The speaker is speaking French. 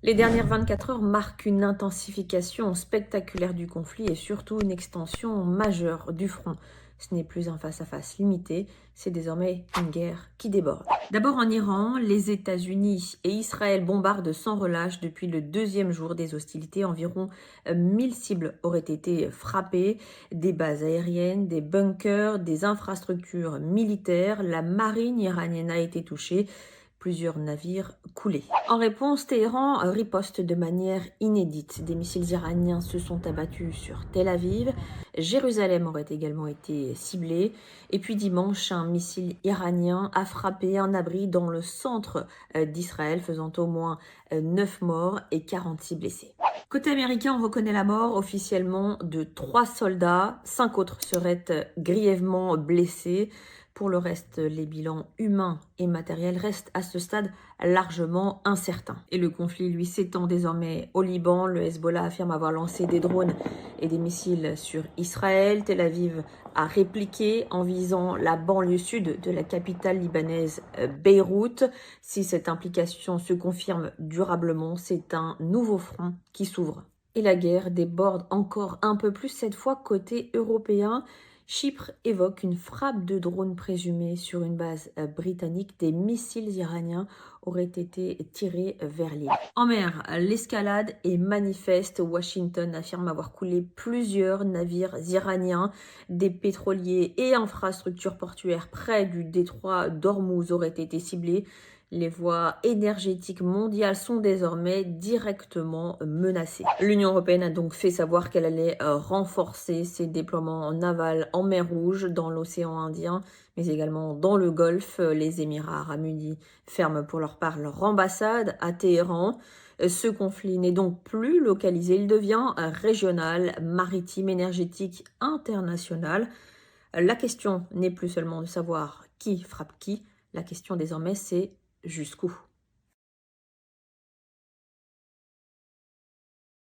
Les dernières 24 heures marquent une intensification spectaculaire du conflit et surtout une extension majeure du front. Ce n'est plus un face-à-face limité, c'est désormais une guerre qui déborde. D'abord en Iran, les États-Unis et Israël bombardent sans relâche depuis le deuxième jour des hostilités. Environ 1000 cibles auraient été frappées, des bases aériennes, des bunkers, des infrastructures militaires. La marine iranienne a été touchée. Plusieurs navires coulés. En réponse, Téhéran riposte de manière inédite. Des missiles iraniens se sont abattus sur Tel Aviv. Jérusalem aurait également été ciblée. Et puis dimanche, un missile iranien a frappé un abri dans le centre d'Israël, faisant au moins 9 morts et 46 blessés. Côté américain, on reconnaît la mort officiellement de 3 soldats. 5 autres seraient grièvement blessés. Pour le reste, les bilans humains et matériels restent à ce stade largement incertains. Et le conflit, lui, s'étend désormais au Liban. Le Hezbollah affirme avoir lancé des drones et des missiles sur Israël. Tel Aviv a répliqué en visant la banlieue sud de la capitale libanaise Beyrouth. Si cette implication se confirme durablement, c'est un nouveau front qui s'ouvre. Et la guerre déborde encore un peu plus, cette fois côté européen. Chypre évoque une frappe de drone présumée sur une base britannique. Des missiles iraniens auraient été tirés vers l'île. En mer, l'escalade est manifeste. Washington affirme avoir coulé plusieurs navires iraniens. Des pétroliers et infrastructures portuaires près du détroit d'Ormuz auraient été ciblés. Les voies énergétiques mondiales sont désormais directement menacées. L'Union européenne a donc fait savoir qu'elle allait renforcer ses déploiements navals en mer Rouge, dans l'océan Indien, mais également dans le Golfe. Les Émirats arabes unis ferment pour leur part leur ambassade à Téhéran. Ce conflit n'est donc plus localisé, il devient régional, maritime, énergétique, international. La question n'est plus seulement de savoir qui frappe qui, la question désormais c'est jusqu'où.